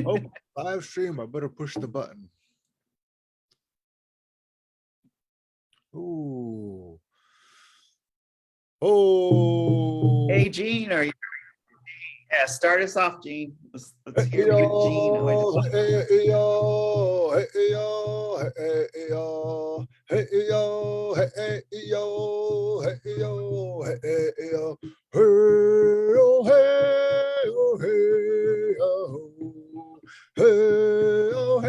Oh, live stream. I better push the button. Ooh. Oh. Hey, Gene, are you? Yeah, start us off, Gene. Let's Hey hear good Gene. yo, hey yo, hey yo, hey yo, hey yo, hey yo, hey yo, hey yo, hey yo, hey yo, hey yo, hey yo, hey yo, hey yo,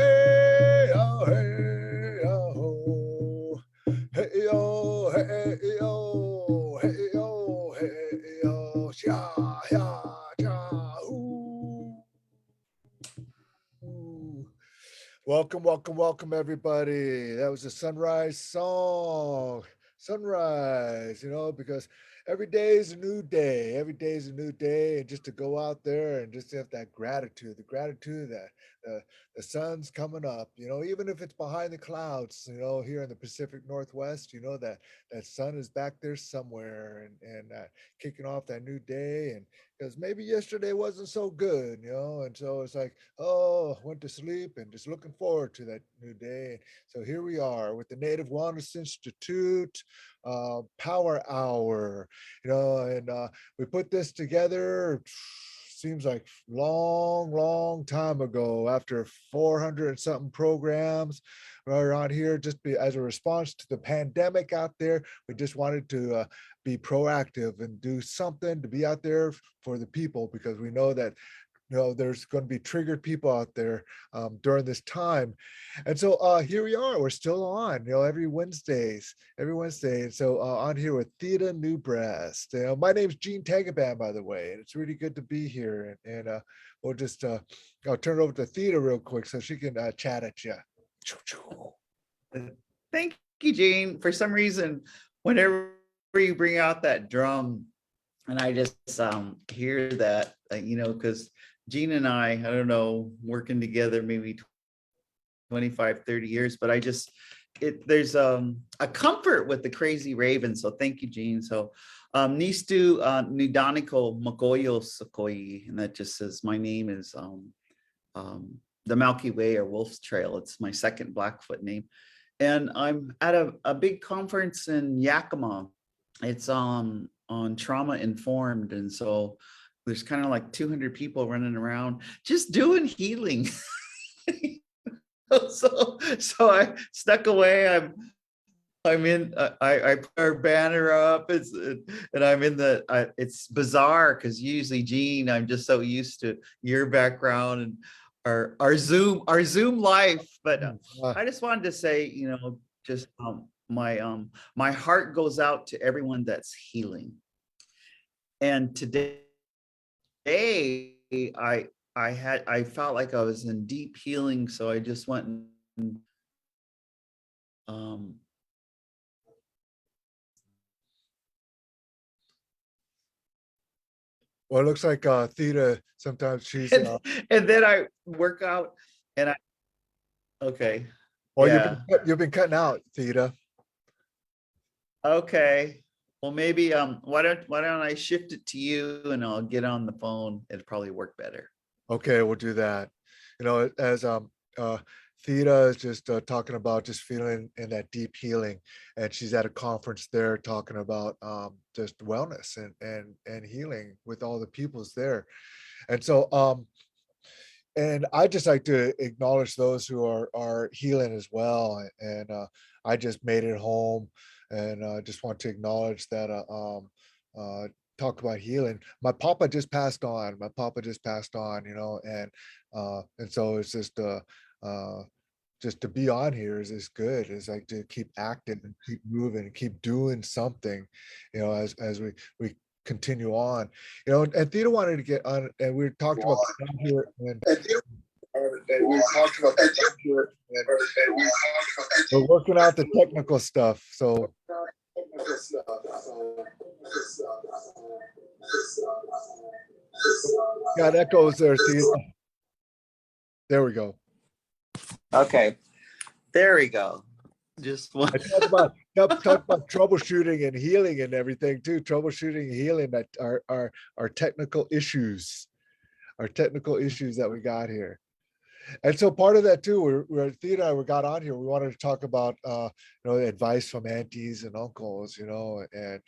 hey yo, hey yo, hey yo, hey yo, sha, sha, sha, ooh. Ooh. Welcome, welcome, welcome, everybody. That was a sunrise song. Sunrise, because every day is a new day. Every day is a new day. And just to go out there and just have that gratitude, the gratitude that the sun's coming up, even if it's behind the clouds, here in the Pacific Northwest, that sun is back there somewhere and kicking off that new day. And because maybe yesterday wasn't so good, and so it's like, oh, went to sleep and just looking forward to that new day. So here we are with the Native Wellness Institute Power Hour, and we put this together. Seems like long time ago, after 400 and something programs around here, as a response to the pandemic out there. We just wanted to be proactive and do something to be out there for the people, because we know that there's going to be triggered people out there during this time. And so here we are, we're still on, every Wednesday. And so on here with Theda Newbreast. My name's Gene Tagaban, by the way, and it's really good to be here. And we'll just, I'll turn it over to Theda real quick so she can chat at you. Thank you, Gene. For some reason, whenever you bring out that drum, and I just hear that, because Gene and I don't know, working together maybe 25, 30 years, but there's a comfort with the crazy raven. So thank you, Gene. So Nistu Nidaniko Magoyo Sakoi, and that just says my name is the Milky Way or Wolf's Trail. It's my second Blackfoot name. And I'm at a big conference in Yakima. It's on trauma informed. And so there's kind of like 200 people running around just doing healing. So I stuck away. I'm in. I put our banner up. And I'm in it's bizarre because usually, Gene, I'm just so used to your background and our Zoom life. But I just wanted to say, just my heart goes out to everyone that's healing. And today I felt like I was in deep healing, so I just went and well, it looks like Theda, sometimes she's and then I work out and okay. well, yeah. you've been cutting out, Theda. Okay. Well, maybe why don't I shift it to you and I'll get on the phone. It'll probably work better. Okay, we'll do that. As Theda is just talking about just feeling in that deep healing, and she's at a conference there talking about just wellness and healing with all the peoples there. And so and I just like to acknowledge those who are healing as well. And I just made it home, and I just want to acknowledge that talk about healing. My papa just passed on. And so it's just to be on here is good. It's like to keep acting and keep moving and keep doing something, as we continue on, and Theda wanted to get on, and we talked about here, and we talked about here, and we're working out the technical stuff. So got echoes there, Theda. There we go. Okay, there we go. Just one. Talk about troubleshooting and healing and everything too. Troubleshooting and healing that are technical issues. our technical issues that we got here. And so part of that too, we're Theda, we got on here. We wanted to talk about advice from aunties and uncles, and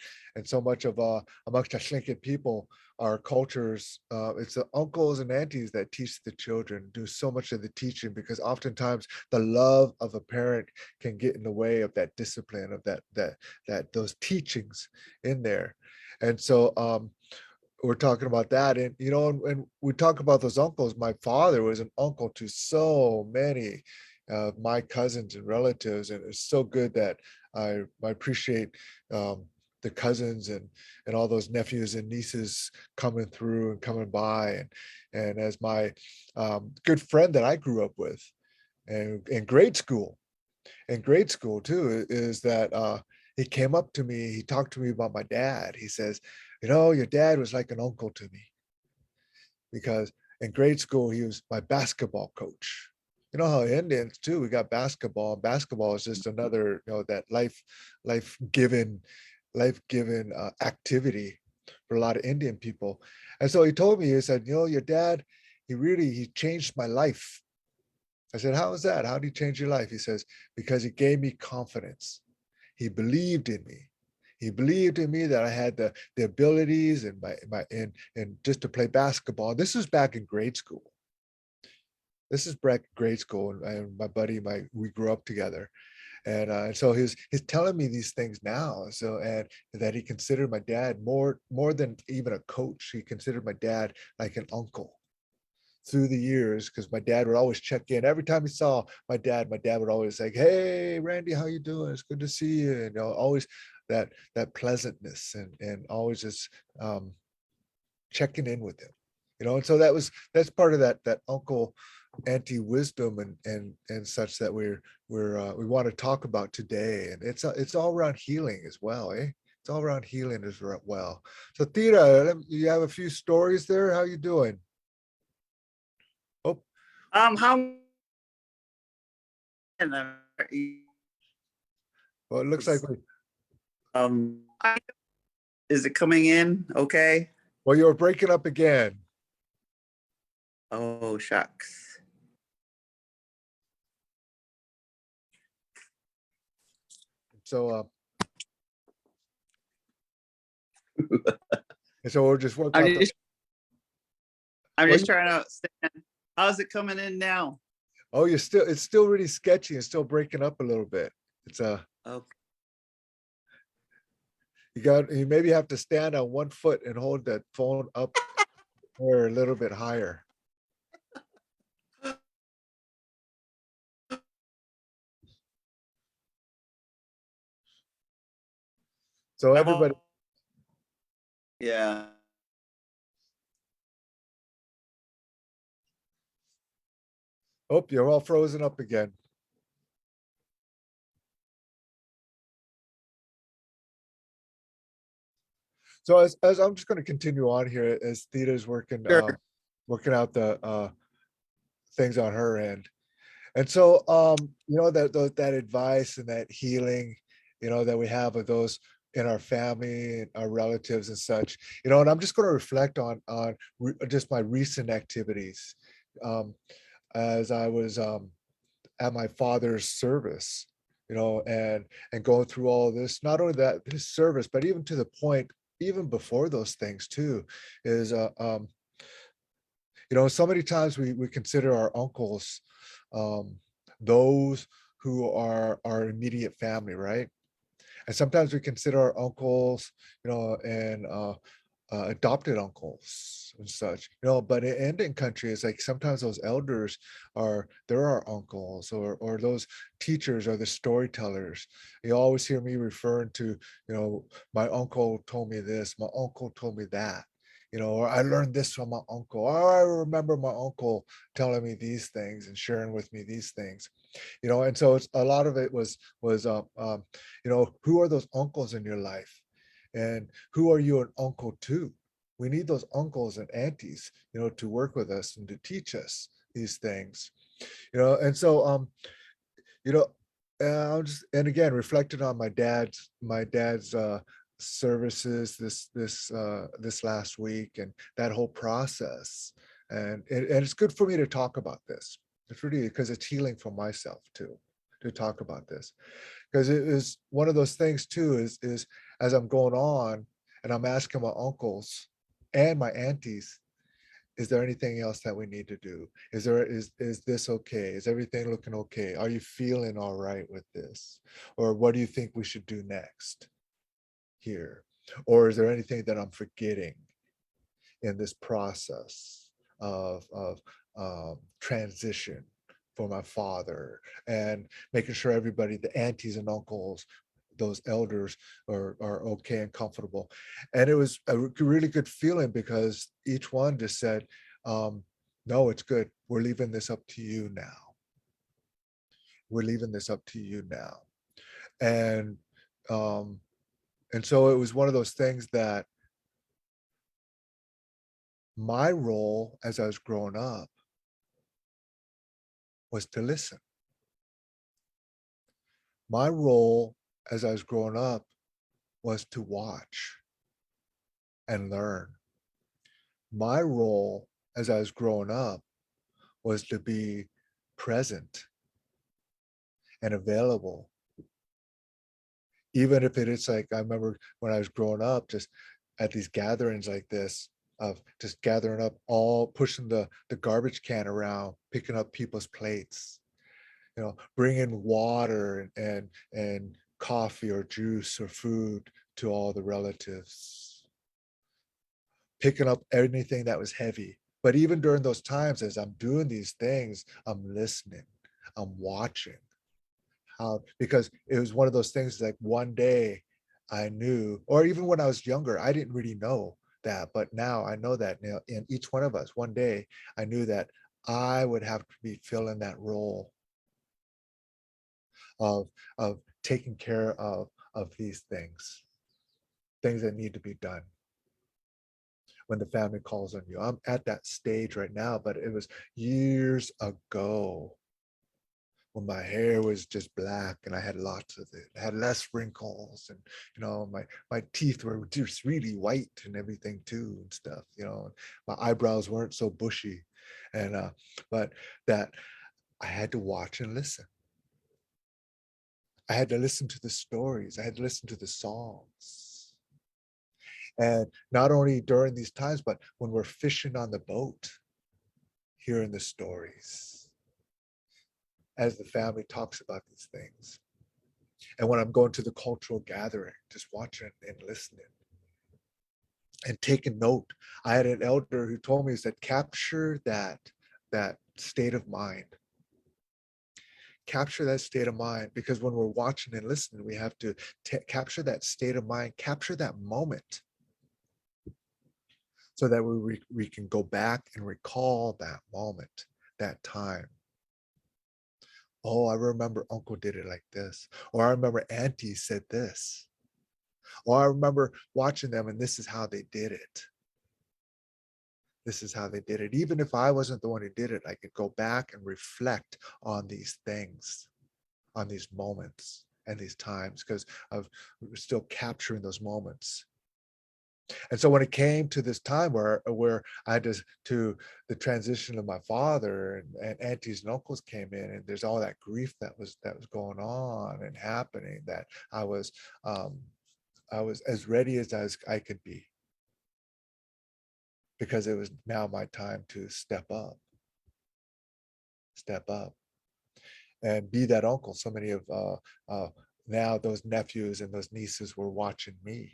so much of amongst the Slinket people, our cultures, it's the uncles and aunties that teach the children, do so much of the teaching, because oftentimes the love of a parent can get in the way of that discipline, of that those teachings in there. And so we're talking about that, and and we talk about those uncles. My father was an uncle to so many of my cousins and relatives, and it's so good that I appreciate the cousins and all those nephews and nieces coming through and coming by, and as my good friend that I grew up with, and in grade school too, is that he came up to me, he talked to me about my dad. He says, your dad was like an uncle to me, because in grade school he was my basketball coach. You know how Indians too, we got basketball. Basketball is just another, that life-giving activity for a lot of Indian people. And so he told me, he said, your dad, he changed my life. I said, how is that? How did he change your life? He says, because he gave me confidence. He believed in me. He believed in me that I had the abilities and just to play basketball. This was back in grade school. This is back in grade school, and my buddy, we grew up together, and so he's telling me these things now. So, and that he considered my dad more than even a coach. He considered my dad like an uncle through the years, because my dad would always check in every time he saw my dad would always say, hey Randy, how you doing, it's good to see you, and always that pleasantness, and always just checking in with him, and so that's part of that uncle auntie wisdom, and such, that we want to talk about today. And it's all around healing as well, eh? It's all around healing as well. So Theda, you have a few stories there. How you doing? Oh, How well, it looks like um is it coming in okay? well, you're breaking up again. Oh shucks. So and so we'll just work I'm out the just I'm well, just trying to understand. How's it coming in now? oh, it's still really sketchy and still breaking up a little bit. It's Okay. you maybe have to stand on one foot and hold that phone up or a little bit higher. So everybody, Yeah. oh, you're all frozen up again. So as I'm just going to continue on here, as Theda's Sure. working out the things on her end. And so, that advice and that healing, that we have of those in our family and our relatives and such, and I'm just going to reflect on just my recent activities, um, as I was at my father's service, and going through all of this. Not only that, his service, but even to the point, even before those things too, is so many times we consider our uncles, um, those who are our immediate family, right? And sometimes we consider our uncles, and adopted uncles and such, but in Indian country, it's like sometimes those elders they're our uncles, or those teachers are the storytellers. You always hear me referring to, my uncle told me this, my uncle told me that, or I learned this from my uncle, or I remember my uncle telling me these things and sharing with me these things. And so it's a lot of it was who are those uncles in your life, and who are you an uncle to? We need those uncles and aunties, to work with us and to teach us these things, and so you know I'm just, and again, reflected on my dad's services this last week, and that whole process, And it's good for me to talk about this. It's really because it's healing for myself too, to talk about this, because it is one of those things too, is as I'm going on and I'm asking my uncles and my aunties, is there anything else that we need to do? Is this okay? Is everything looking okay? Are you feeling all right with this? Or what do you think we should do next here? Or is there anything that I'm forgetting in this process of transition for my father, and making sure everybody, the aunties and uncles, those elders are okay and comfortable. And it was a really good feeling because each one just said, no, it's good. We're leaving this up to you now. We're leaving this up to you now. And um, and so it was one of those things that my role as I was growing up was to listen. My role as I was growing up was to watch and learn. My role as I was growing up was to be present and available. Even if it is like, I remember when I was growing up, just at these gatherings like this, of just gathering up, all pushing the garbage can around, picking up people's plates, bringing water and coffee or juice or food to all the relatives, picking up anything that was heavy. But even during those times, as I'm doing these things, I'm listening, I'm watching how, because it was one of those things like one day I knew, or even when I was younger, I didn't really know that, but now I know that, in each one of us, one day I knew that I would have to be filling that role of taking care of these things that need to be done when the family calls on you. I'm at that stage right now, but it was years ago when my hair was just black and I had lots of it. I had less wrinkles, and my teeth were just really white and everything too and stuff. My eyebrows weren't so bushy, and but that I had to watch and listen. I had to listen to the stories. I had to listen to the songs. And not only during these times, but when we're fishing on the boat, hearing the stories as the family talks about these things. And when I'm going to the cultural gathering, just watching and listening and taking note. I had an elder who told me, he said, capture that state of mind. Capture that state of mind, because when we're watching and listening, we have to capture that state of mind, capture that moment, so that we can go back and recall that moment, that time. Oh, I remember uncle did it like this. Or I remember auntie said this. Or I remember watching them and this is how they did it. This is how they did it. Even if I wasn't the one who did it, I could go back and reflect on these things, on these moments and these times, because of still capturing those moments. And so when it came to this time where I had to the transition of my father, and aunties and uncles came in, and there's all that grief that was going on and happening, that I was um, I was as ready as I could be, because it was now my time to step up and be that uncle. So many of now those nephews and those nieces were watching me,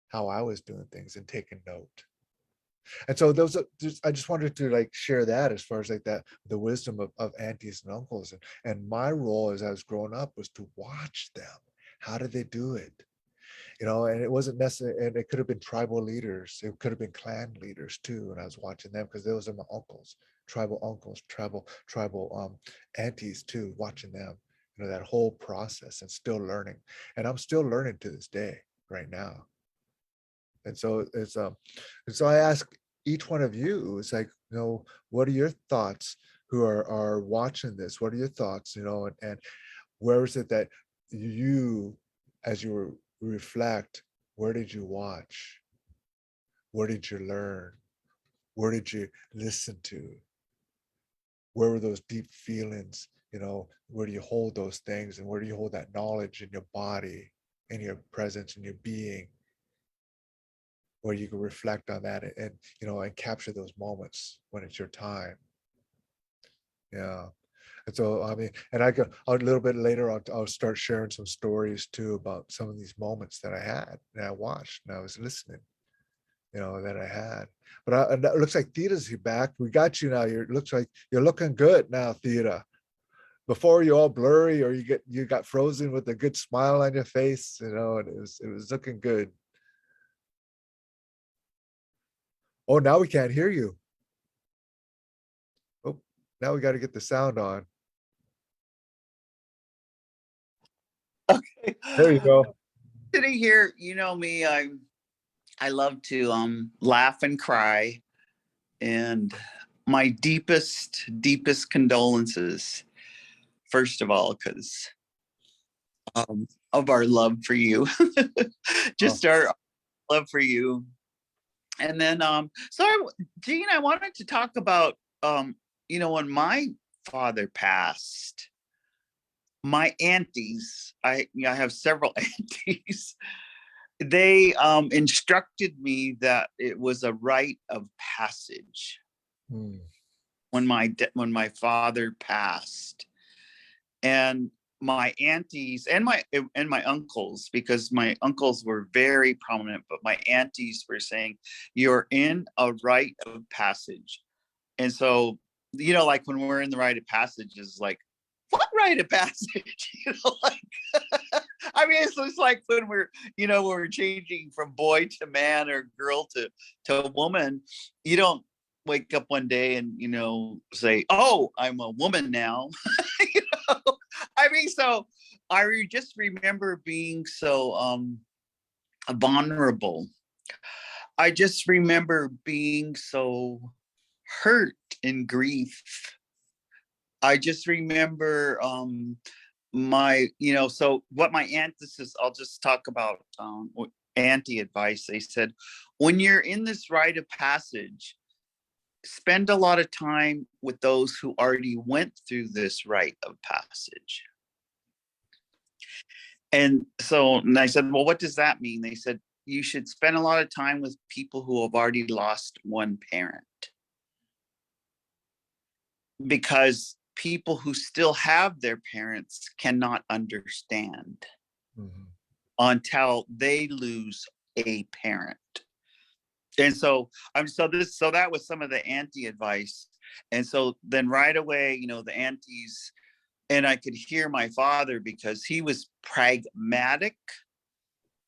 how I was doing things and taking note. And so those are I just wanted to like share that, as far as like that, the wisdom of aunties and uncles. And my role as I was growing up was to watch them. How did they do it? And it wasn't necessary, and it could have been tribal leaders, it could have been clan leaders too. And I was watching them because those are my uncles, tribal aunties too, watching them, that whole process, and still learning. And I'm still learning to this day, right now. And so I ask each one of you, it's like, what are your thoughts, who are watching this? What are your thoughts? And where is it that you, as you reflect, where did you watch? Where did you learn? Where did you listen to? Where were those deep feelings? Where do you hold those things, and where do you hold that knowledge in your body, in your presence, in your being, where you can reflect on that and capture those moments when it's your time. Yeah. And so, I mean, and I go a little bit later, I'll start sharing some stories too about some of these moments that I had and I watched and I was listening, that I had. But and it looks like Theda's back. We got you now. It looks like you're looking good now, Theda. Before you all blurry or you got frozen with a good smile on your face, and it was looking good. Oh, now we can't hear you. Oh, now we got to get the sound on. Okay. There you go. Sitting here, you know me, I love to laugh and cry, and my deepest condolences, first of all, because of our love for you, Oh, just our love for you. And then Gene, I wanted to talk about when my father passed, my aunties, I have several aunties, they instructed me that it was a rite of passage hmm, when my father passed. And my aunties and my uncles, because my uncles were very prominent, but my aunties were saying, you're in a rite of passage. And so, like when we're in the rite of passage, is like, what rite of passage? Like, I mean, it's just like when we're changing from boy to man or girl to woman. You don't wake up one day and say, "Oh, I'm a woman now." you know? I mean, so just remember being so vulnerable. I just remember being so hurt and grief. I just remember so what my aunt, I'll just talk about auntie advice. They said, when you're in this rite of passage, spend a lot of time with those who already went through this rite of passage. And I said, well, what does that mean? They said, you should spend a lot of time with people who have already lost one parent, because people who still have their parents cannot understand mhm. until they lose a parent. And so that was some of the auntie advice. And so then right away, the aunties, and I could hear my father because he was pragmatic.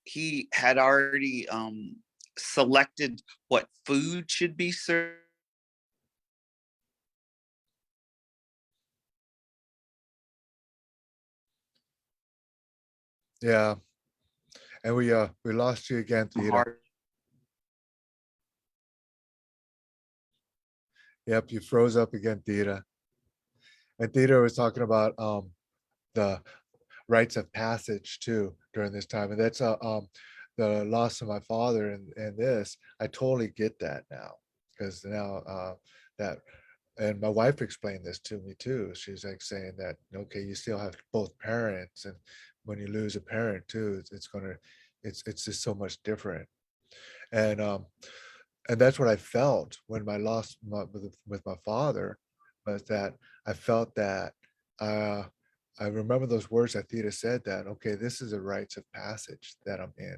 He had already selected what food should be served. Yeah. And we lost you again, Theda. Hard. Yep, you froze up again, Theda. And Theda was talking about the rites of passage too during this time. And that's the loss of my father and this. I totally get that now. Because now that and my wife explained this to me too. She's like saying that, okay, you still have both parents, and when you lose a parent too, it's just so much different. And that's what I felt when I lost with my father, was that I felt that uh, I remember those words that Theta said, that okay, this is a rites of passage that I'm in.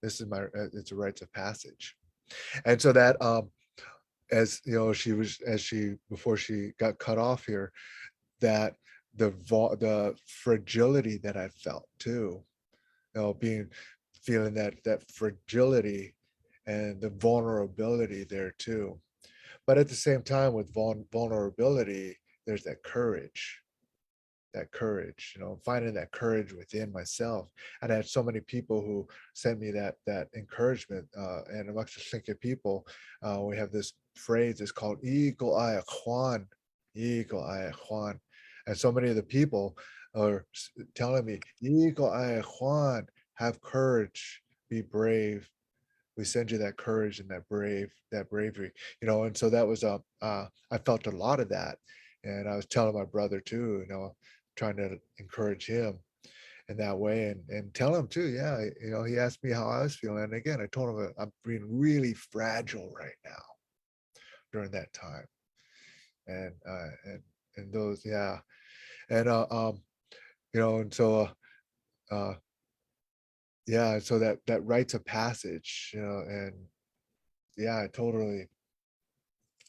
This is it's a rites of passage, and so that as she before she got cut off here, that the fragility that I felt too, being feeling that fragility and the vulnerability there too. But at the same time, with vulnerability, there's that courage, finding that courage within myself. And I had so many people who sent me that encouragement. And amongst the Thinking people, we have this phrase. It's called "Eagle Eye Juan," Eagle Eye Juan, and so many of the people are telling me, "Eagle Eye Juan, have courage, be brave." we send you that courage and that bravery, and so that was I felt a lot of that. And I was telling my brother too, trying to encourage him in that way, and tell him too, yeah, he asked me how I was feeling, and again I told him that I'm being really fragile right now during that time. And those, yeah. And and so uh yeah, so that rites of passage, and yeah, I totally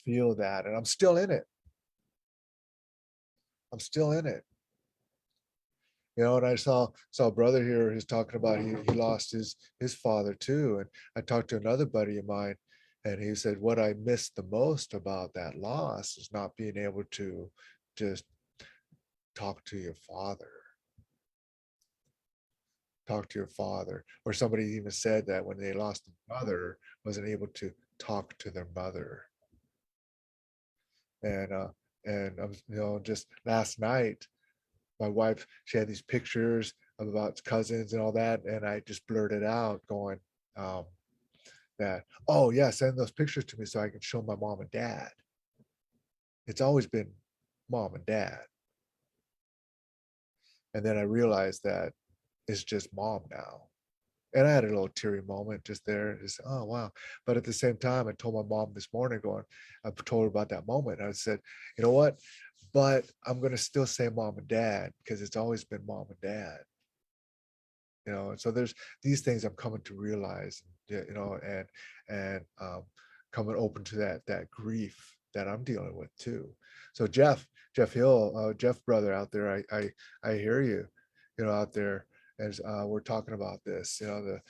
feel that, and I'm still in it. I'm still in it. And I saw a brother here who's talking about he lost his father too. And I talked to another buddy of mine, and he said what I missed the most about that loss is not being able to just talk to your father, talk to your father. Or somebody even said that when they lost a mother, wasn't able to talk to their mother. And just last night, my wife, she had these pictures about cousins and all that, and I just blurted out going, um, that, oh yeah, send those pictures to me so I can show my mom and dad. It's always been mom and dad. And then I realized that it's just mom now. And I had a little teary moment just there. Just, oh wow. But at the same time, I told my mom this morning, going, I told her about that moment. I said, you know what? But I'm gonna still say mom and dad because it's always been mom and dad. And so there's these things I'm coming to realize, and coming open to that grief that I'm dealing with too. So Jeff Hill, Jeff brother out there, I hear you, out there as we're talking about this, the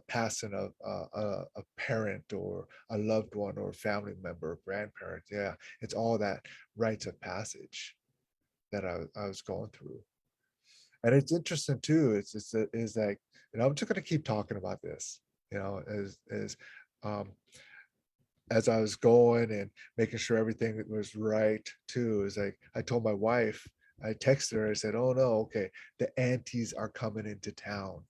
passing of a parent or a loved one or family member or grandparent. Yeah, it's all that rites of passage that I was going through. And it's interesting too. Is like, I'm just gonna keep talking about this, um, as I was going and making sure everything was right too. Is like I told my wife, I texted her, I said, "Oh no, okay, the aunties are coming into town."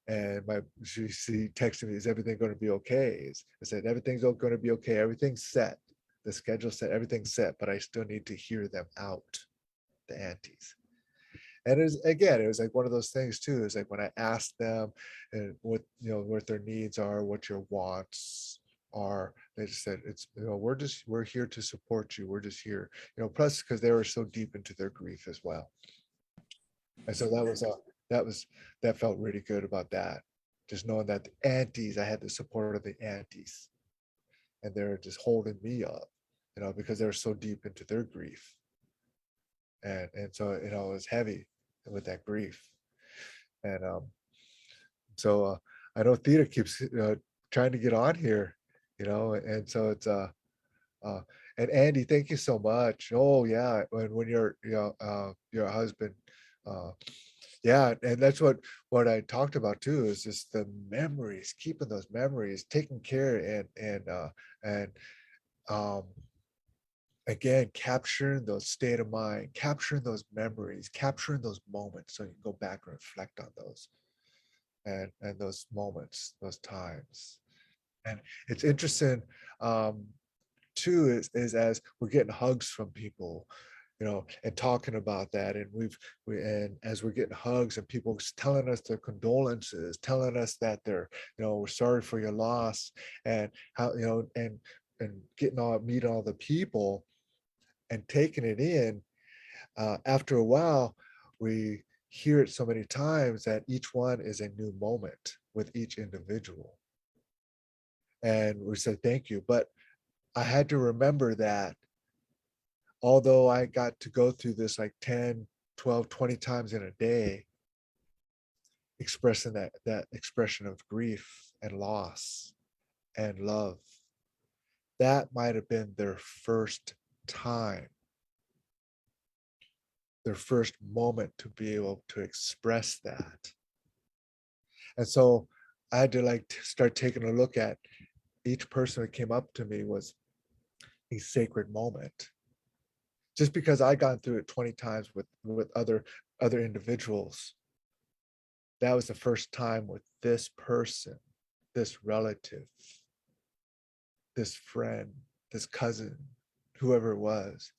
And she texted me, "Is everything going to be okay?" I said, "Everything's going to be okay. Everything's set. The schedule set. Everything's set. But I still need to hear them out, the aunties." And it was like one of those things too. Is like when I asked them and what their needs are, what your wants are, they just said, it's, we're here to support you. We're just here, plus because they were so deep into their grief as well. And so that was that felt really good about that. Just knowing that the aunties, I had the support of the aunties, and they're just holding me up, because they were so deep into their grief. And so, it was heavy with that grief. And so I know Theta keeps trying to get on here, and so it's uh and Andy, thank you so much. Oh yeah, when your husband, uh yeah, and that's what I talked about too, is just the memories, keeping those memories, taking care, and um again, capturing those state of mind, capturing those memories, capturing those moments so you can go back and reflect on those, and those moments, those times. And it's interesting, um, too, is as we're getting hugs from people, and talking about that, and and as we're getting hugs and people telling us their condolences, telling us that we're sorry for your loss, and how, and getting all meeting all the people and taking it in. After a while, we hear it so many times that each one is a new moment with each individual. And we said, thank you. But I had to remember that although I got to go through this like 10, 12, 20 times in a day, expressing that expression of grief and loss and love, that might have been their first time, their first moment to be able to express that. And so I had to like start taking a look at each person that came up to me was a sacred moment. Just because I gone through it 20 times with other individuals, that was the first time with this person, this relative, this friend, this cousin, whoever it was,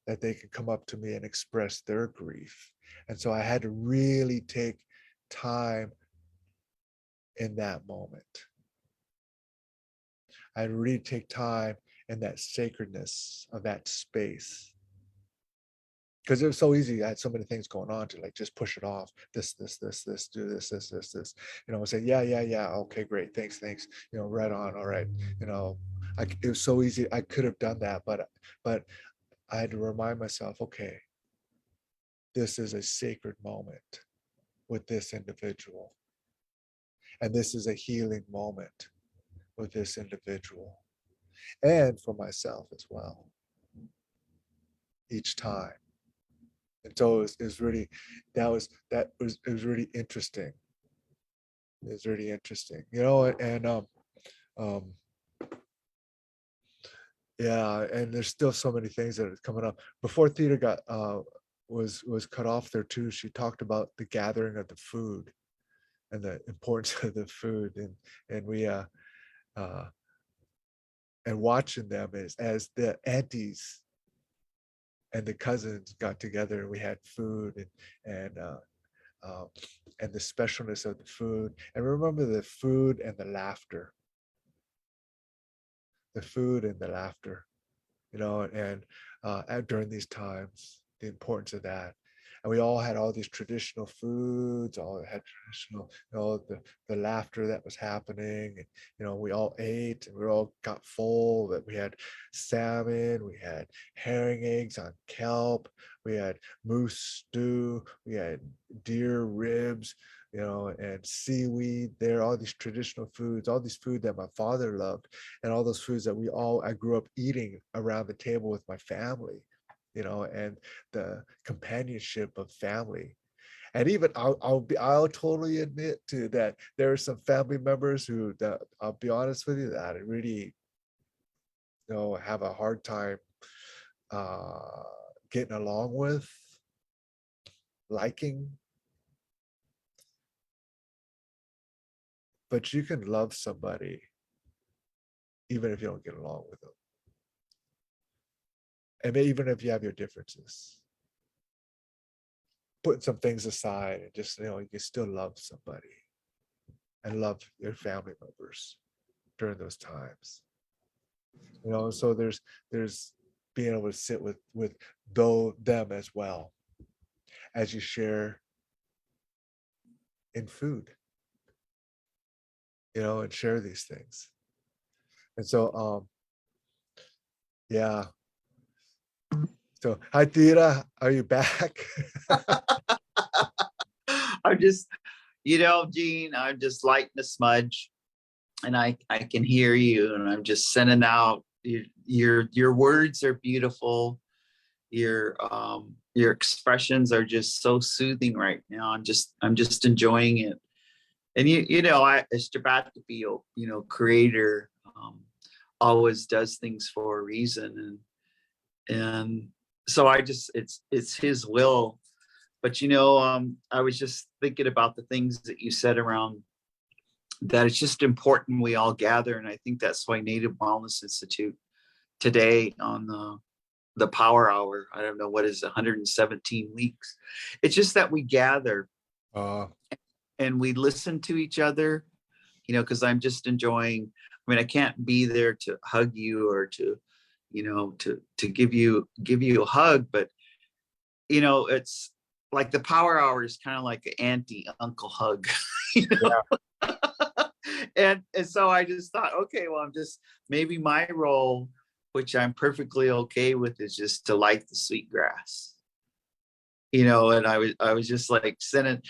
that they could come up to me and express their grief. And so I had to really take time in that moment. I had to really take time in that sacredness of that space. Because it was so easy. I had so many things going on to like just push it off. This, do this. Say, yeah. Okay, great. Thanks. Right on. All right. You know, it was so easy. I could have done that, but I had to remind myself, okay, this is a sacred moment with this individual. And this is a healing moment with this individual and for myself as well, each time. And so it was really, it was really interesting. It was really interesting, and um, yeah, and there's still so many things that are coming up. Before Theta got was cut off there too, she talked about the gathering of the food and the importance of the food, and we uh and watching them as the aunties and the cousins got together and we had food uh, and the specialness of the food. And remember the food and the laughter, the food and the laughter, and during these times, the importance of that. And we all had all these traditional foods, all had traditional, the laughter that was happening. And, we all ate and we all got full, that we had salmon, we had herring eggs on kelp, we had moose stew, we had deer ribs, and seaweed there, all these traditional foods, all these food that my father loved, and all those foods that I grew up eating around the table with my family, and the companionship of family. And even I'll totally admit to that there are some family members who, that I'll be honest with you, that I really, have a hard time uh getting along with, liking. But you can love somebody even if you don't get along with them, and even if you have your differences, putting some things aside, and just, you can still love somebody and love your family members during those times. So there's being able to sit with them as well as you share in food, and share these things. And so yeah. So hi Theta, are you back? I'm just, Gene, I'm just lighting a smudge, and I can hear you, and I'm just sending out your words are beautiful. Your expressions are just so soothing right now. I'm just enjoying it. And it's about to be, creator always does things for a reason, and so it's his will. But I was just thinking about the things that you said around that it's just important we all gather, and I think that's why Native Wellness Institute today on the power hour, I don't know what is 117 weeks, it's just that we gather uh and we listen to each other, because I'm just enjoying. I mean, I can't be there to hug you or to to give you a hug, but it's like the power hour is kind of like an auntie uncle hug. you know yeah, and so I just thought, okay, well, I'm just, maybe my role, which I'm perfectly okay with, is just to light the sweet grass. And I was just like sending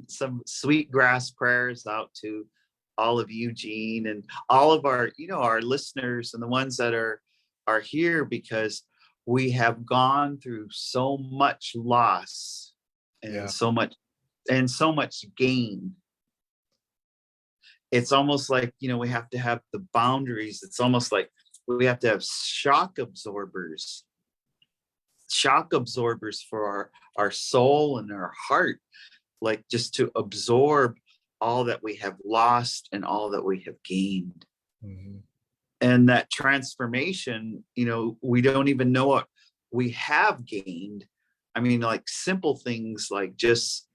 some sweet grass prayers out to all of you, Gene, and all of our our listeners and the ones that are here, because we have gone through so much loss and yeah, so much gain. It's almost like we have to have the boundaries. It's almost like we have to have shock absorbers for our soul and our heart. like just to absorb all that we have lost and all that we have gained. Mhm. And that transformation, we don't even know what we have gained. I mean, like simple things like just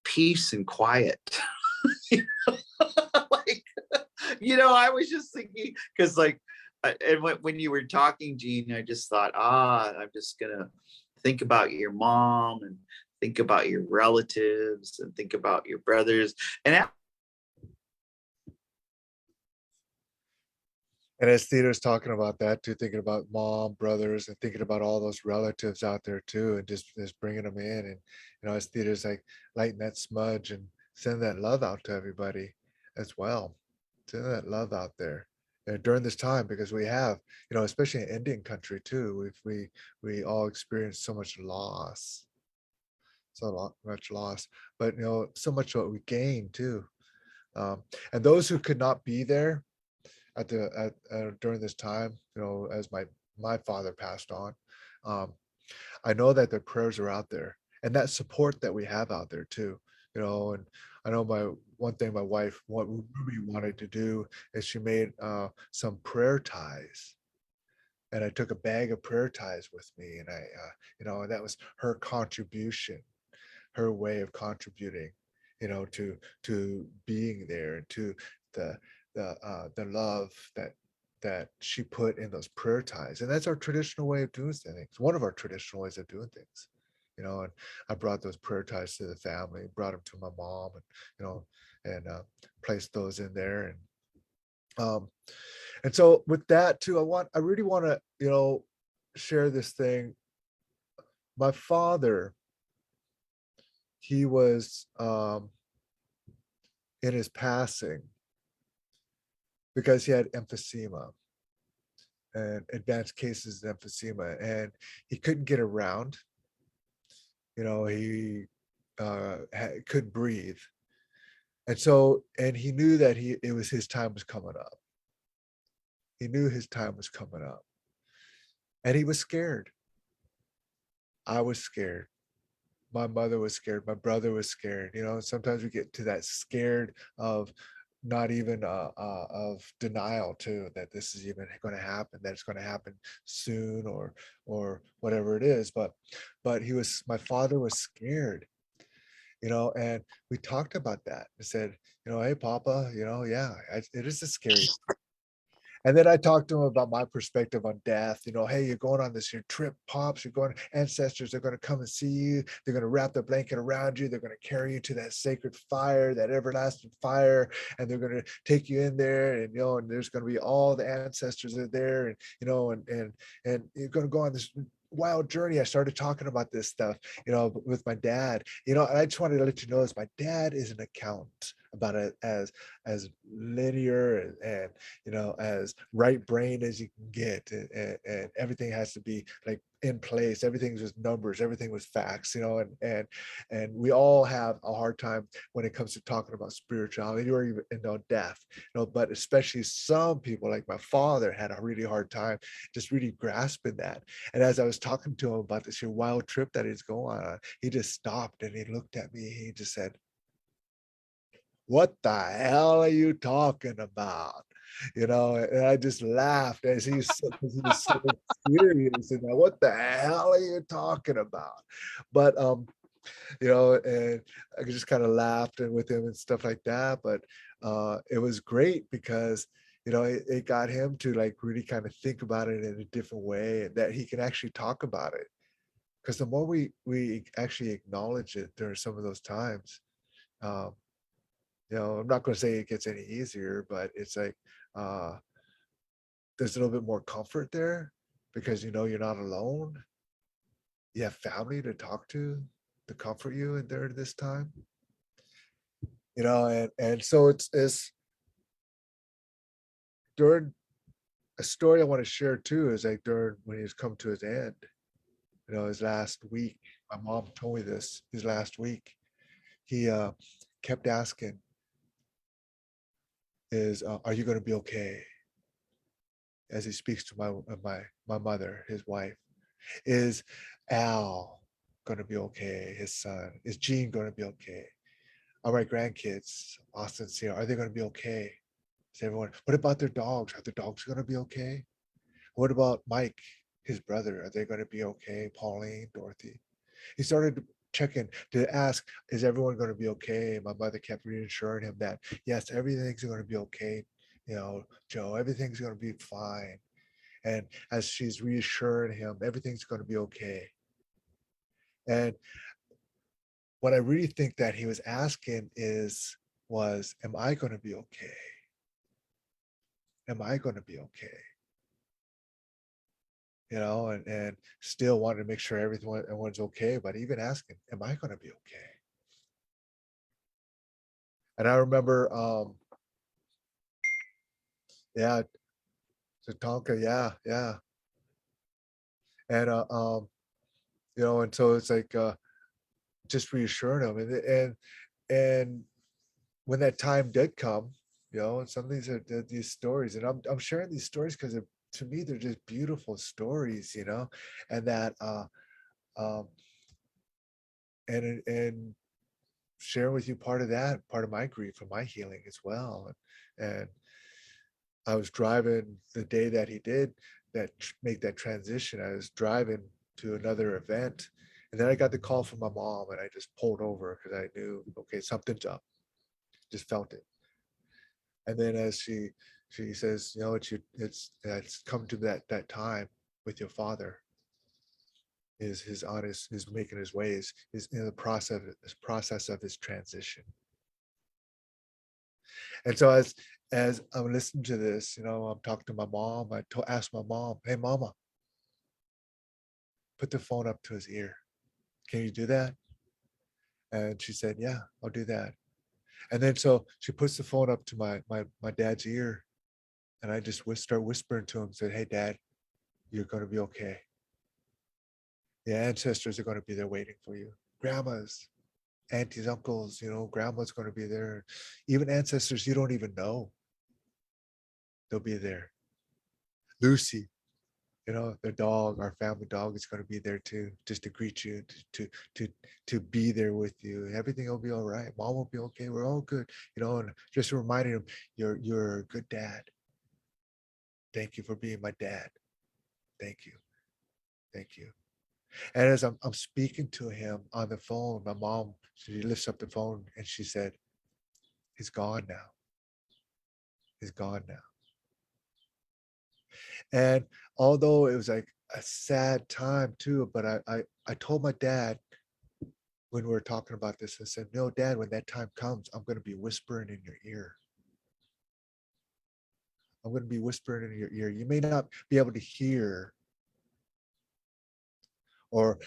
peace and quiet. Like, I was just thinking, because like, and when you were talking, Gene, I just thought, I'm just gonna think about your mom and think about your relatives and think about your brothers. And And as Theda's talking about that too, thinking about mom, brothers, and thinking about all those relatives out there too, and just bringing them in, and as Theda's like lighting that smudge and sending that love out to everybody as well, sending that love out there during this time, because we have, especially in Indian country too, we all experience so much loss, much loss, but so much what we gain too, and those who could not be there during this time, as my father passed on, um, I know that their prayers are out there, and that support that we have out there too. And I know my one thing my wife what Ruby wanted to do is she made some prayer ties, and I took a bag of prayer ties with me, and and that was her contribution, her way of contributing, to being there, and to the the love that she put in those prayer ties. And that's our traditional way of doing things. One of our traditional ways of doing things. And I brought those prayer ties to the family, brought them to my mom, and placed those in there. Um, and so with that too, I really want to, share this thing. My father, he was in his passing because he had emphysema and advanced cases of emphysema, and he couldn't get around. He couldn't breathe, and he knew that it was his time was coming up. He knew his time was coming up, and he was scared. I was scared. My mother was scared. My brother was scared. Sometimes we get to that scared of not even of denial too, that this is even going to happen, that it's going to happen soon, or whatever it is. But my father was scared, and we talked about that. I said, hey, Papa, yeah, it is a scary. And then I talked to him about my perspective on death. Hey, you're going on this your trip, pops. You're going. Ancestors are going to come and see you. They're going to wrap their blanket around you. They're going to carry you to that sacred fire, that everlasting fire, and they're going to take you in there. And and there's going to be all the ancestors are there, and and you're going to go on this wild journey. I started talking about this stuff, with my dad. And I just wanted to let you know, is my dad is an accountant about it as linear and as right brain as you can get, and everything has to be like in place. Everything's with numbers, everything with facts, and we all have a hard time when it comes to talking about spirituality or even death, but especially some people like my father had a really hard time just really grasping that. And as I was talking to him about this wild trip that he's going on, he just stopped and he looked at me. He just said, "What the hell are you talking about?" And I just laughed as because he was so serious, and what the hell are you talking about? But and I just kind of laughed and with him and stuff like that. But it was great because it got him to like really kind of think about it in a different way, and that he can actually talk about it. Because the more we actually acknowledge it during some of those times, um, I'm not going to say it gets any easier, but it's like uh, there's a little bit more comfort there because you're not alone. You have family to talk to comfort you in during this time. And so it's during a story I want to share too is like during when he's come to his end. His last week. My mom told me this. His last week, he kept asking, "Is are you going to be okay?" As he speaks to my mother, his wife, is Al going to be okay? His son, is Gene going to be okay? Are my grandkids, Austin's here, are they going to be okay? Is everyone, what about their dogs? Are the dogs going to be okay? What about Mike, his brother? Are they going to be okay? Pauline, Dorothy? He started to check in to ask, is everyone going to be okay? My mother kept reassuring him that, yes, everything's going to be okay. Joe, everything's going to be fine. And as she's reassuring him, everything's going to be okay. And what I really think that he was asking was, am I going to be okay? Am I going to be okay? And still wanted to make sure everyone's okay, but even asking, am I going to be okay? And I remember, yeah, Tatanka, yeah. And, and so it's like, just reassuring him. And when that time did come, and some of these are these stories, and I'm sharing these stories because to me, they're just beautiful stories, and that, um, and sharing with you part of my grief and my healing as well. And I was driving the day that he did make that transition. I was driving to another event, and then I got the call from my mom, and I just pulled over because I knew, okay, something's up. Just felt it. And then as she says, it's come to that time with your father. Is honest, is making his ways, is in the process of his transition. And so as I'm listening to this, I'm talking to my mom. Asked my mom, hey mama, put the phone up to his ear. Can you do that? And she said, yeah, I'll do that. And then so she puts the phone up to my dad's ear, and I just start whispering to him, said, hey dad, you're going to be okay. The ancestors are going to be there waiting for you. Grandmas, aunties, uncles, grandma's going to be there. Even ancestors you don't even know, they'll be there. Lucy, their dog, our family dog, is going to be there too, just to greet you, to to to be there with you. Everything will be all right. Mom will be okay. We're all good, and just reminding them, you're a good dad. Thank you for being my dad. Thank you. Thank you. And as I'm speaking to him on the phone, my mom, she lifts up the phone and she said, he's gone now. He's gone now. And although it was like a sad time too, but I told my dad when we were talking about this, I said, no, dad, when that time comes, I'm going to be whispering in your ear. I'm going to be whispering in your ear. You may not be able to hear, or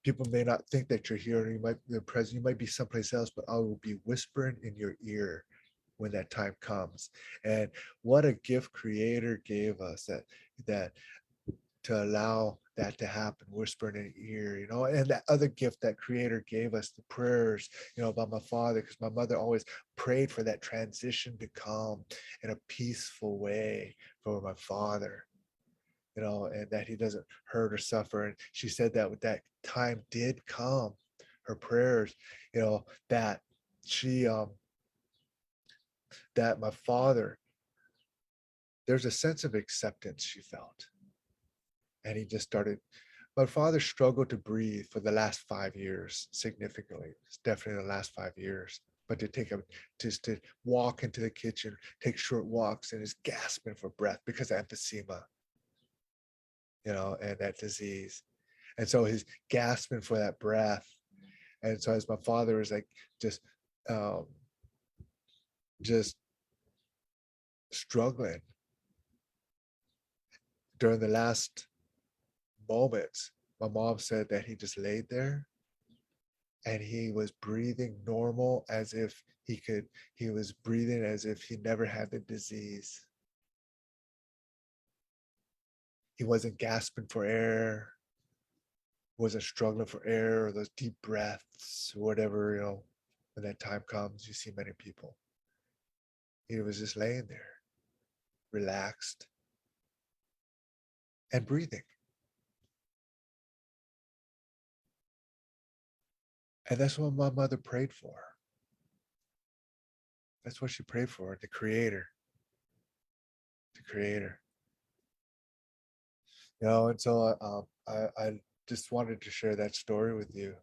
people may not think that you're here, or you might be present, you might be someplace else, but I will be whispering in your ear when that time comes. And what a gift creator gave us, that to allow that to happen, whispering in your ear, and that other gift that creator gave us, the prayers, about my father, because my mother always prayed for that transition to come in a peaceful way for my father, and that he doesn't hurt or suffer. And she said that when that time did come, her prayers, that she that my father, there's a sense of acceptance she felt. And he just started, my father struggled to breathe for the last 5 years significantly. It's definitely the last 5 years. But to just to walk into the kitchen, take short walks, and is gasping for breath because of emphysema, and that disease. And so he's gasping for that breath. And so as my father is like just um just struggling during the last moments, my mom said that he just laid there and he was breathing normal, as if he was breathing as if he never had the disease. He wasn't gasping for air, wasn't struggling for air, or those deep breaths or whatever. When that time comes, you see many people. He was just laying there, relaxed and breathing. And that's what my mother prayed for. That's what she prayed for, the creator, the creator. And so I just wanted to share that story with you.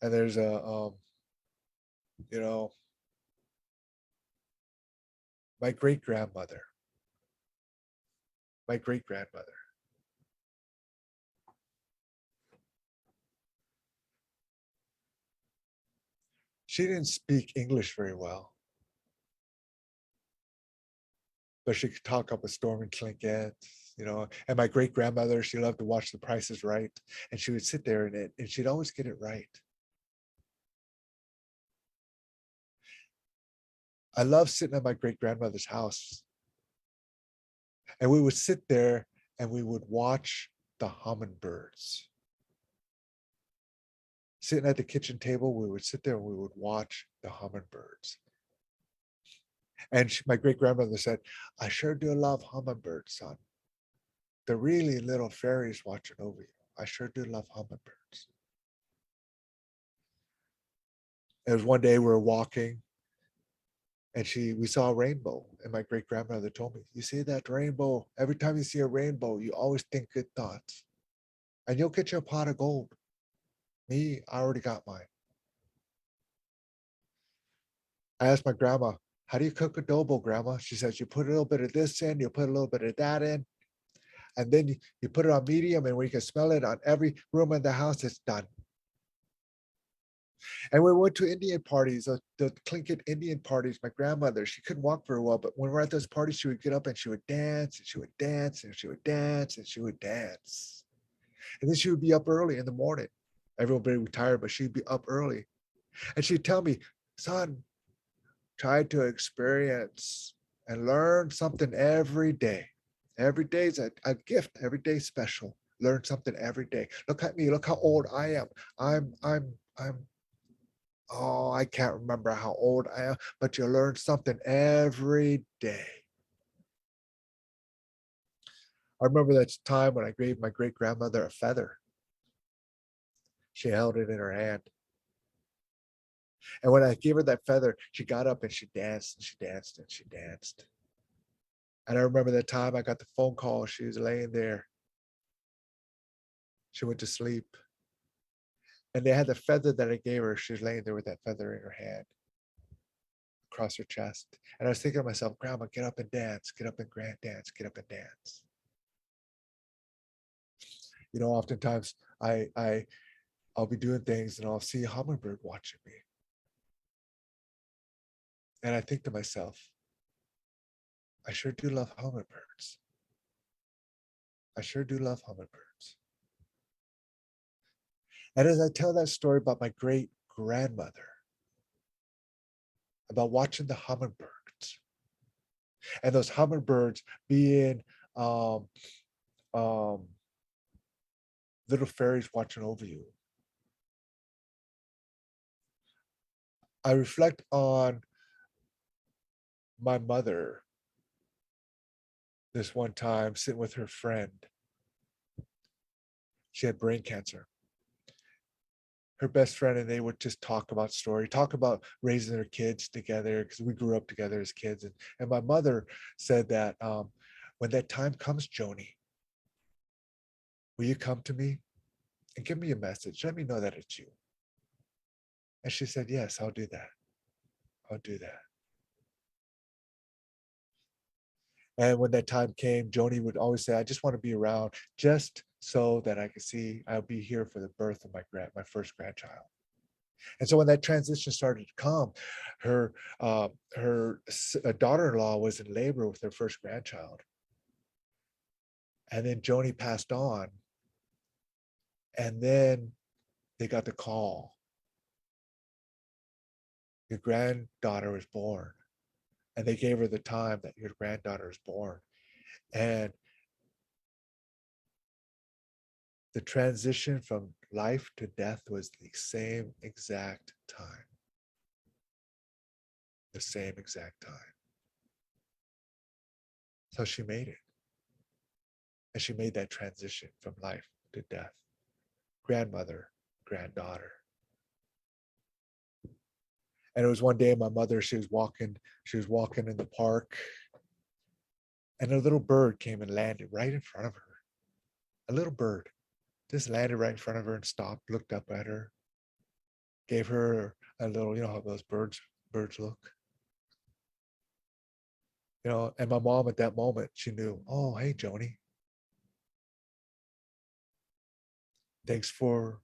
And there's you know, my great grandmother, my great grandmother. She didn't speak English very well, but she could talk up a storm and clink. And my great grandmother, she loved to watch The Price is Right, and she would sit there in it, and she'd always get it right. I love sitting at my great grandmother's house, and we would sit there and we would watch the hummingbirds. Sitting at the kitchen table, we would sit there and we would watch the hummingbirds. And my great grandmother said, "I sure do love hummingbirds, son. They're really little fairies watching over you. I sure do love hummingbirds." It was one day we were walking, and we saw a rainbow, and my great grandmother told me, "You see that rainbow? Every time you see a rainbow, you always think good thoughts, and you'll get your pot of gold." Me, I already got mine. I asked my grandma, "How do you cook adobo, grandma?" She says, "You put a little bit of this in, you put a little bit of that in, and then you put it on medium, and we can smell it on every room in the house. It's done." And we went to Indian parties, the Tlingit Indian parties. My grandmother, she couldn't walk very well, but when we're at those parties, she would get up and she would dance and she would dance and she would dance and she would dance. And then she would be up early in the morning. Everybody would be tired, but she'd be up early. And she'd tell me, "Son, try to experience and learn something every day. Every day is a gift, every day special. Learn something every day. Look at me, look how old I am. I'm oh, I can't remember how old I am, but you learn something every day." I remember that time when I gave my great grandmother a feather. She held it in her hand. And when I gave her that feather, she got up and she danced and she danced and she danced. And I remember that time I got the phone call. She was laying there. She went to sleep. And they had the feather that I gave her. She was laying there with that feather in her hand across her chest. And I was thinking to myself, "Grandma, get up and dance, get up and grand dance, get up and dance." Oftentimes I'll be doing things and I'll see a hummingbird watching me. And I think to myself, I sure do love hummingbirds. I sure do love hummingbirds. And as I tell that story about my great grandmother, about watching the hummingbirds and those hummingbirds being um, um, little fairies watching over you, I reflect on my mother this one time sitting with her friend. She had brain cancer. Her best friend and they would just talk about raising their kids together because we grew up together as kids. And my mother said that when that time comes, Joni, will you come to me and give me a message? Let me know that it's you. And she said, "Yes, I'll do that. I'll do that." And when that time came, Joni would always say, "I just want to be around just so that I can see I'll be here for the birth of my first grandchild." And so when that transition started to come, her daughter-in-law was in labor with her first grandchild, and then Joni passed on, and then they got the call: "Your granddaughter is born," and they gave her the time that your granddaughter is born, and the transition from life to death was the same exact time, the same exact time. So she made it, and she made that transition from life to death. Grandmother, granddaughter. And it was one day my mother, she was walking in the park, and a little bird came and landed right in front of her. A little bird just landed right in front of her and stopped, looked up at her, gave her a little, you know how those birds look, you know. And my mom at that moment, she knew, oh, hey, Joni, thanks for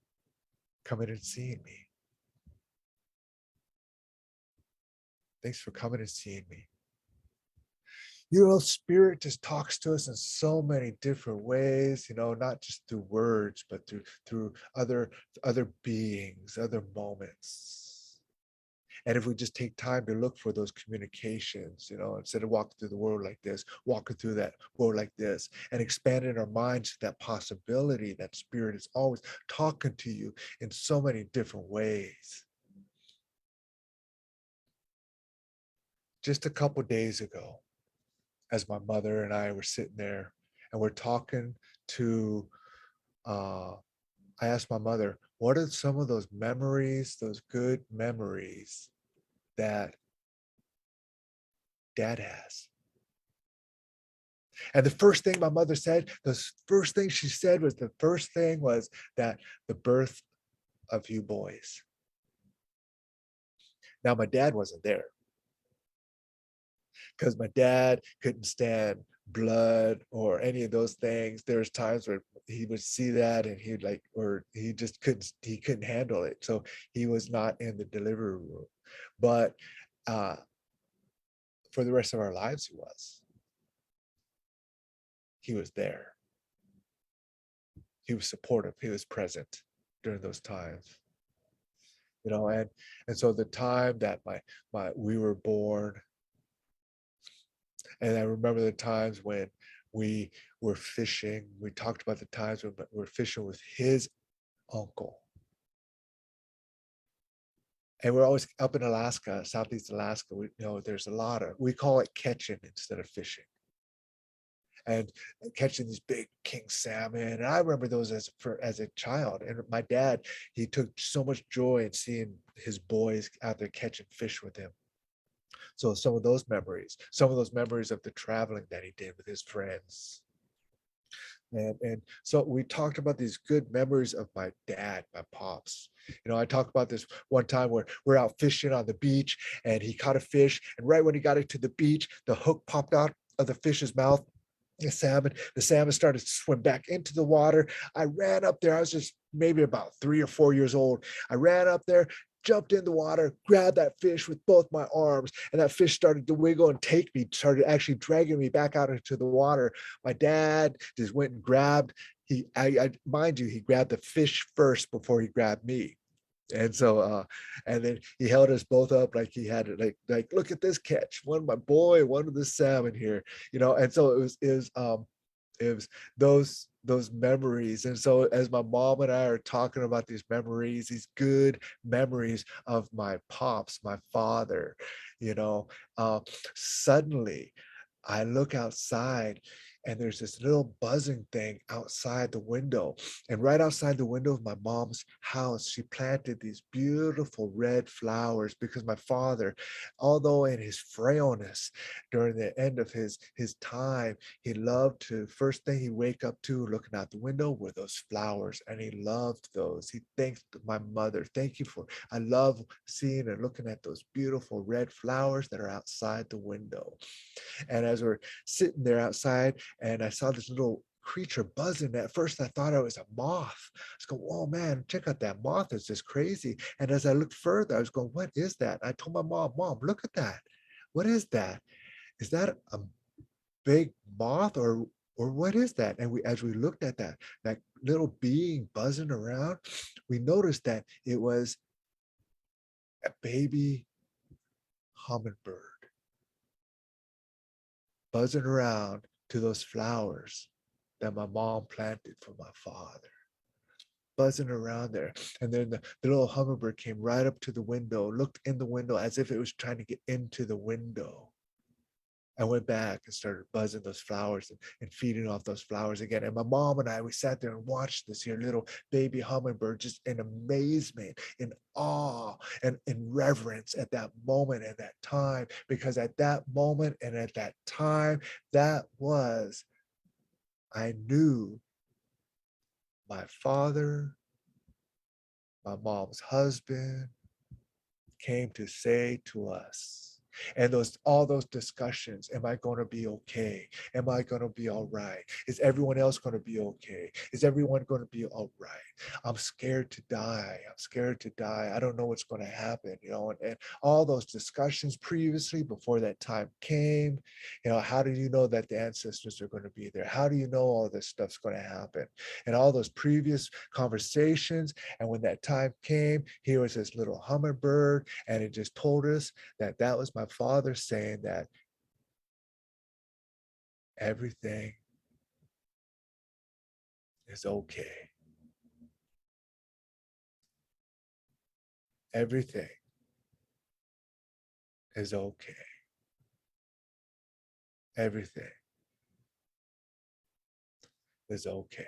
coming and seeing me. Thanks for coming and seeing me. You know, spirit just talks to us in so many different ways, you know, not just through words, but through other beings, other moments. And if we just take time to look for those communications, you know, instead of walking through the world like this, walking through that world like this, and expanding our minds to that possibility that spirit is always talking to you in so many different ways. Just a couple days ago, as my mother and I were sitting there and we're talking to, uh, I asked my mother, what are some of those memories, those good memories that dad has? And the first thing my mother said, the first thing she said was the first thing was that the birth of you boys. Now, my dad wasn't there because my dad couldn't stand blood or any of those things. There's times where he would see that and he'd like, or he couldn't handle it. So he was not in the delivery room. But uh, for the rest of our lives, he was. He was there. He was supportive. He was present during those times. You know, and so the time that my we were born, and I remember the times when we were fishing. We talked about the times when we were fishing with his uncle. And we're always up in Alaska, Southeast Alaska. We, you know, there's a lot of, we call it catching instead of fishing. And catching these big king salmon. And I remember those as a child. And my dad, he took so much joy in seeing his boys out there catching fish with him. So some of those memories of the traveling that he did with his friends. And so we talked about these good memories of my dad, my pops. You know, I talked about this one time where we're out fishing on the beach and he caught a fish. And right when he got it to the beach, the hook popped out of the fish's mouth. The salmon started to swim back into the water. I ran up there. I was just maybe about 3 or 4 years old. I ran up there, jumped in the water, grabbed that fish with both my arms, and that fish started to wiggle and take me, started actually dragging me back out into the water. My dad just went and grabbed, I mind you, he grabbed the fish first before he grabbed me. And so and then he held us both up like he had it, like look at this catch, one my boy, one of the salmon here, you know. And so it was those memories. And so as my mom and I are talking about these memories, these good memories of my pops, my father, you know, suddenly I look outside and there's this little buzzing thing outside the window. And right outside the window of my mom's house, she planted these beautiful red flowers because my father, although in his frailness during the end of his time, he loved to, first thing he wake up to looking out the window were those flowers. And he loved those. He thanked my mother. Thank you for, I love seeing and looking at those beautiful red flowers that are outside the window. And as we're sitting there outside, and I saw this little creature buzzing. At first, I thought it was a moth. I was going, "Oh man, check out that moth! It's just crazy." And as I looked further, I was going, "What is that?" I told my mom, "Mom, look at that. What is that? Is that a big moth or what is that?" And as we looked at that little being buzzing around, we noticed that it was a baby hummingbird buzzing around to those flowers that my mom planted for my father, buzzing around there. And then the little hummingbird came right up to the window, looked in the window as if it was trying to get into the window. I went back and started buzzing those flowers and feeding off those flowers again. And my mom and I, we sat there and watched this here little baby hummingbird just in amazement, in awe, and in reverence at that moment and that time. Because at that moment and at that time, that was, I knew my father, my mom's husband, came to say to us. And those all those discussions, am I going to be okay? Am I going to be all right? Is everyone else going to be okay? Is everyone going to be all right? I'm scared to die. I'm scared to die. I don't know what's going to happen, and all those discussions previously before that time came, how do you know that the ancestors are going to be there? How do you know all this stuff's going to happen? And all those previous conversations, and when that time came, here was this little hummingbird, and it just told us that that was my father saying that everything is okay. Everything is okay. Everything is okay.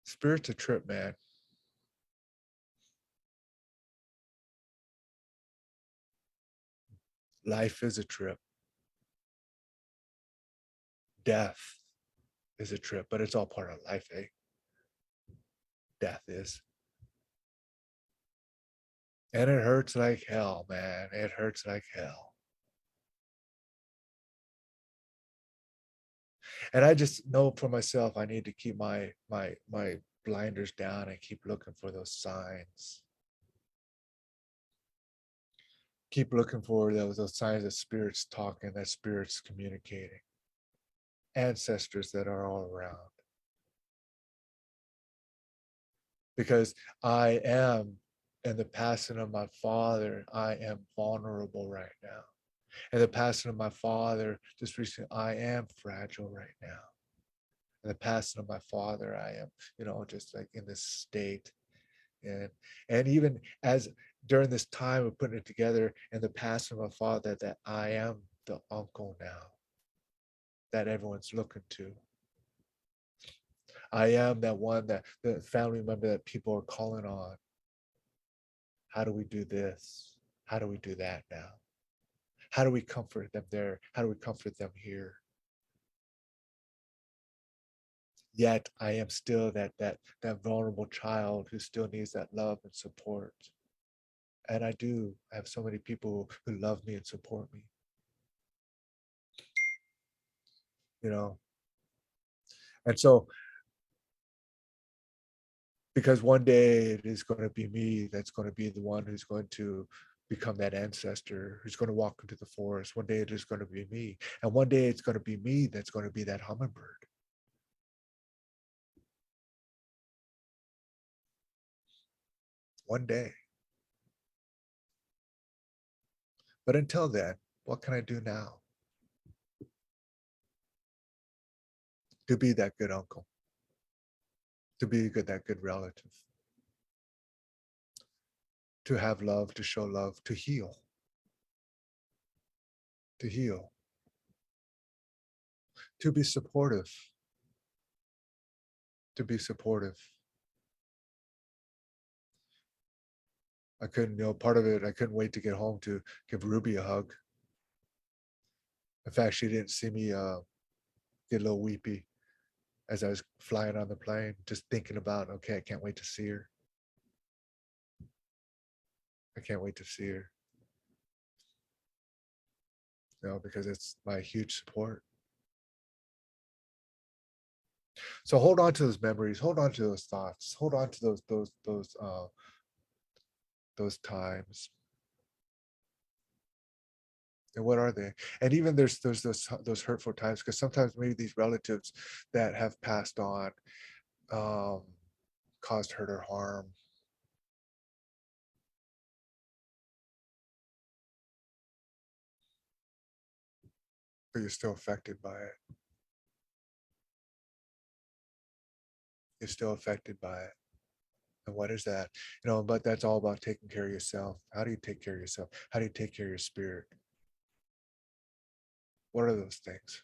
Spirit's a trip, man. Life is a trip. Death is a trip, but it's all part of life, eh? Death is. And it hurts like hell, man. It hurts like hell. And I just know for myself, I need to keep my blinders down and keep looking for those signs. Keep looking for those signs that spirits talking, that spirits communicating, ancestors that are all around. Because I am, in the passing of my father, I am vulnerable right now. In the passing of my father, just recently, I am fragile right now. In the passing of my father, I am, just like in this state. And even as during this time of putting it together, in the passing of my father, that I am the uncle now that everyone's looking to. I am that one, that the family member that people are calling on. How do we do this? How do we do that now? How do we comfort them there? How do we comfort them here? Yet I am still that vulnerable child who still needs that love and support. And I do. I have so many people who love me and support me. You know, and so, because one day it is going to be me that's going to be the one who's going to become that ancestor, who's going to walk into the forest. One day it is going to be me. And one day it's going to be me that's going to be that hummingbird. One day. But until then, what can I do now to be that good uncle, to be that good relative, to have love, to show love, to heal, to heal, to be supportive, to be supportive. I couldn't, part of it, I couldn't wait to get home to give Ruby a hug. In fact, she didn't see me get a little weepy as I was flying on the plane, just thinking about, okay, I can't wait to see her. I can't wait to see her, because it's my huge support. So hold on to those memories, hold on to those thoughts, hold on to those times. And what are they? And even there's those hurtful times, because sometimes maybe these relatives that have passed on um, caused hurt or harm. But you're still affected by it. You're still affected by it. And what is that? But that's all about taking care of yourself. How do you take care of yourself? How do you take care of your spirit? What are those things?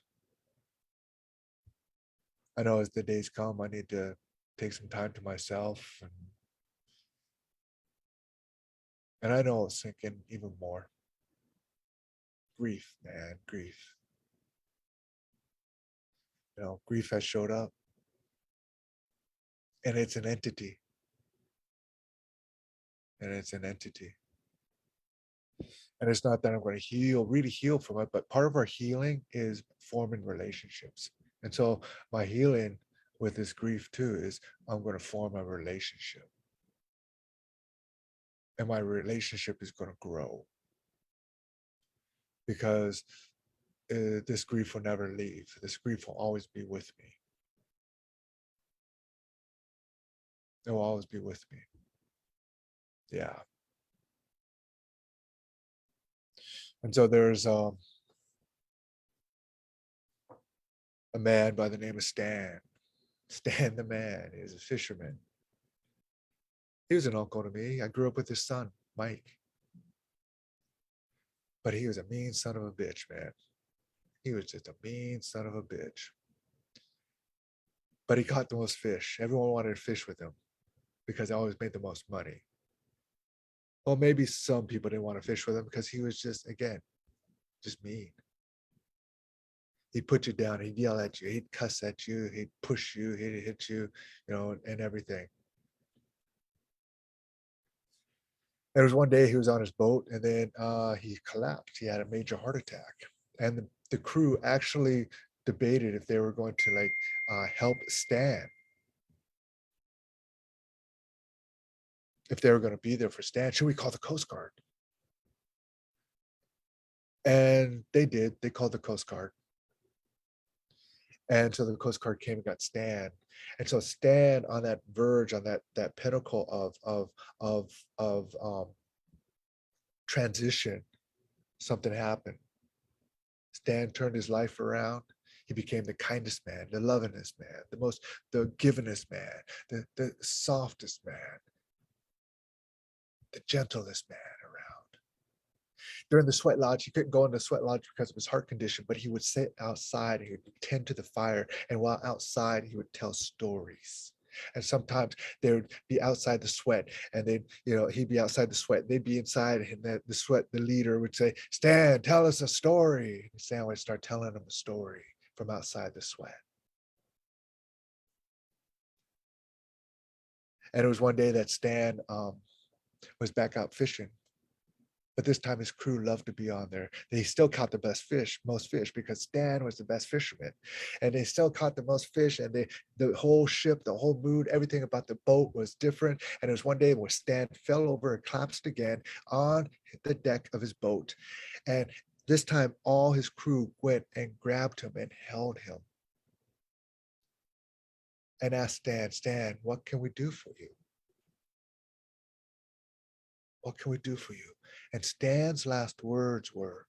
I know as the days come, I need to take some time to myself, and I know it's sinking even more. Grief, man, grief. Grief has showed up, and it's an entity, and it's an entity. And it's not that I'm going to really heal from it, but part of our healing is forming relationships. And so my healing with this grief too is I'm going to form a relationship, and my relationship is going to grow because this grief will never leave. This grief will always be with me. It will always be with me. Yeah. And so there's a man by the name of Stan. Stan the man is a fisherman. He was an uncle to me. I grew up with his son, Mike. But he was a mean son of a bitch, man. He was just a mean son of a bitch. But he caught the most fish. Everyone wanted to fish with him because he always made the most money. Well, maybe some people didn't want to fish with him because he was just, again, just mean. He'd put you down, he'd yell at you, he'd cuss at you, he'd push you, he'd hit you, and everything. There was one day he was on his boat, and then he collapsed. He had a major heart attack. And the crew actually debated if they were going to help Stan, if they were going to be there for Stan. Should we call the Coast Guard? And they did. They called the Coast Guard. And so the Coast Guard came and got Stan. And so Stan, on that verge, on that pinnacle of transition, something happened. Stan turned his life around. He became the kindest man, the lovingest man, the givingest man, the softest man, the gentlest man around. During the sweat lodge, he couldn't go in the sweat lodge because of his heart condition, but he would sit outside and he would tend to the fire. And while outside, he would tell stories. And sometimes they would be outside the sweat, and he'd be outside the sweat. They'd be inside, and the sweat, the leader would say, "Stan, tell us a story." And Stan would start telling them a story from outside the sweat. And it was one day that Stan was back out fishing, but this time his crew loved to be on there. They still caught the most fish, because Stan was the best fisherman, and they still caught the most fish. And the whole ship, the whole mood, everything about the boat was different. And it was one day where Stan fell over and collapsed again on the deck of his boat. And this time, all his crew went and grabbed him and held him and asked Stan, "Stan, what can we do for you? What can we do for you?" And Stan's last words were,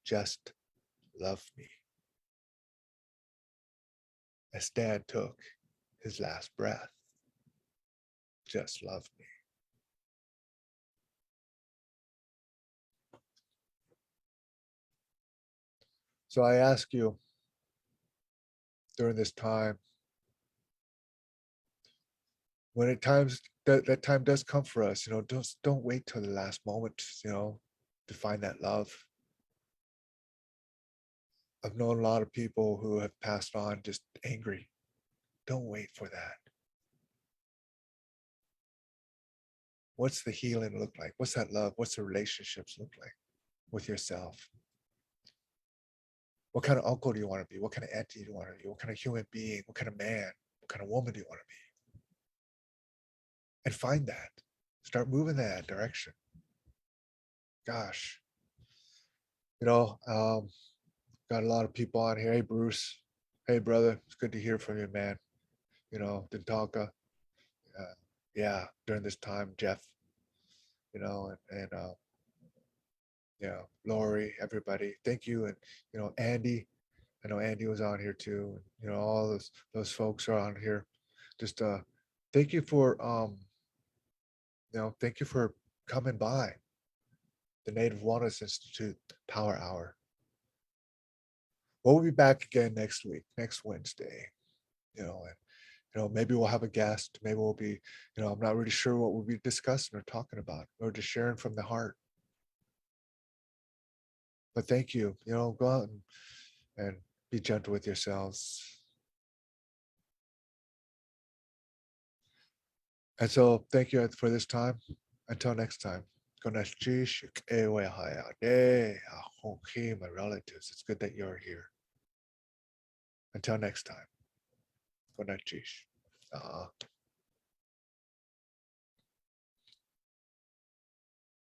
"Just love me." As Stan took his last breath, "Just love me." So I ask you during this time, when at times that time does come for us, don't wait till the last moment, to find that love. I've known a lot of people who have passed on just angry. Don't wait for that. What's the healing look like? What's that love? What's the relationships look like with yourself? What kind of uncle do you want to be? What kind of auntie do you want to be? What kind of human being? What kind of man? What kind of woman do you want to be? And find that. Start moving that direction. Gosh, you know, um, got a lot of people on here. Hey, Bruce. Hey, brother. It's good to hear from you, man. Dintalka. Yeah, during this time, Jeff. And Lori, everybody. Thank you, and Andy. I know Andy was on here too. And, all those folks are on here. Just thank you for thank you for coming by the Native Wellness Institute Power Hour. We'll be back again next week, next Wednesday. And maybe we'll have a guest. Maybe we'll be, I'm not really sure what we'll be discussing or talking about, or just sharing from the heart. But thank you. Go out and be gentle with yourselves. And so thank you for this time. Until next time. My relatives. It's good that you're here. Until next time. Gonachish.